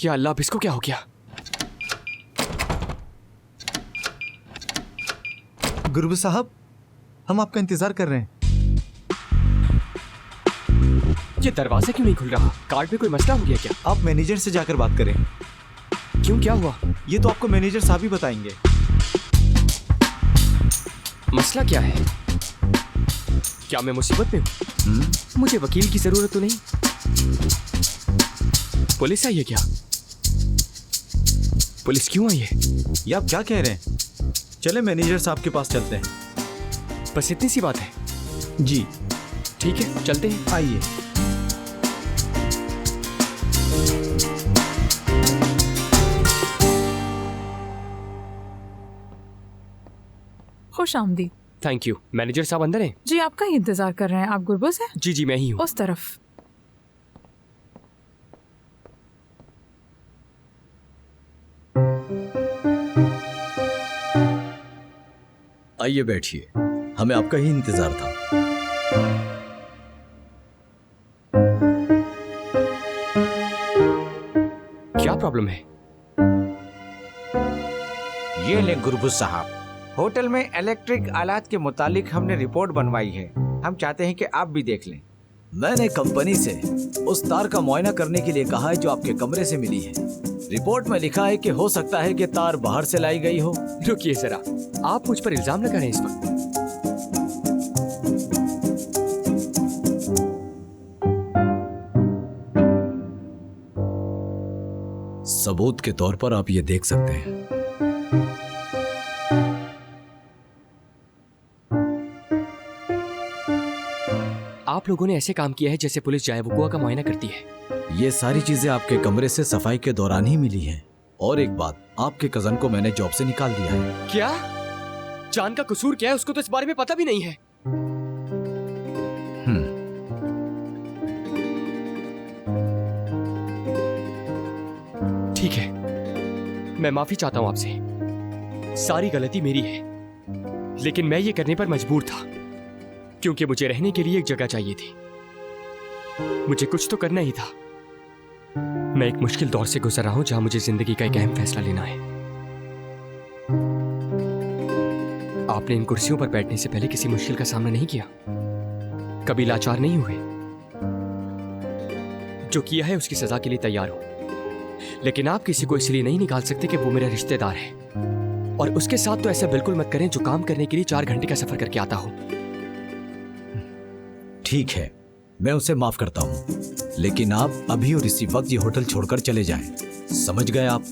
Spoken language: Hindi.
या अल्लाह, अब इसको क्या हो गया? गुरबू साहब, हम आपका इंतजार कर रहे हैं। ये दरवाजा क्यों नहीं खुल रहा? कार्ड में कोई मसला हो गया क्या? आप मैनेजर से जाकर बात करें। क्यों, क्या हुआ? ये तो आपको मैनेजर साहब ही बताएंगे। मसला क्या है? क्या मैं मुसीबत में हूँ? मुझे वकील की जरूरत तो नहीं? पुलिस आई है क्या? पुलिस क्यों आई है? ये आप क्या कह रहे हैं? चले मैनेजर साहब के पास चलते हैं। बस इतनी सी बात है? जी ठीक है, चलते हैं। आइए। खुश आमदीद। Thank you. मैनेजर साहब अंदर हैं? जी आपका ही इंतजार कर रहे हैं। आप गुरबुज हैं? जी मैं ही हूँ। उस तरफ। आइए बैठिए, हमें आपका ही इंतजार था। क्या प्रॉब्लम है? ये ले गुरबुज साहब, होटल में इलेक्ट्रिक आलात के मुतालिक हमने रिपोर्ट बनवाई है। हम चाहते हैं कि आप भी देख लें। मैंने कंपनी से उस तार का मुआयना करने के लिए कहा है जो आपके कमरे से मिली है। रिपोर्ट में लिखा है कि हो सकता है कि तार बाहर से लाई गई हो। रुकिए जरा, आप मुझ पर इल्जाम लगा रहे हैं इस वक्त। सबूत के तौर पर आप ये देख सकते हैं। आप लोगों ने ऐसे काम किया है जैसे पुलिस जाए वकुआ का मुआयना करती है। ये सारी चीजें आपके कमरे से सफाई के दौरान ही मिली हैं। और एक बात, आपके कजन को मैंने जॉब से निकाल दिया है। क्या? जान का कसूर क्या है? उसको तो इस बारे में पता भी नहीं है। ठीक है, मैं माफी चाहता हूं आपसे। सारी गलती मेरी है, लेकिन मैं ये करने पर मजबूर था क्योंकि मुझे रहने के लिए एक जगह चाहिए थी। मुझे कुछ तो करना ही था। मैं एक मुश्किल दौर से गुजर रहा हूं जहां मुझे जिंदगी का एक अहम फैसला लेना है। आपने इन कुर्सियों पर बैठने से पहले किसी मुश्किल का सामना नहीं किया? कभी लाचार नहीं हुए? जो किया है उसकी सजा के लिए तैयार हो, लेकिन आप किसी को इसलिए नहीं निकाल सकते कि वो मेरा रिश्तेदार है। और उसके साथ तो ऐसा बिल्कुल मत करें जो काम करने के लिए 4 घंटे का सफर करके आता हो। ठीक है, मैं उसे माफ करता हूं, लेकिन आप अभी और इसी वक्त ये होटल छोड़कर चले जाएं। समझ गए आप?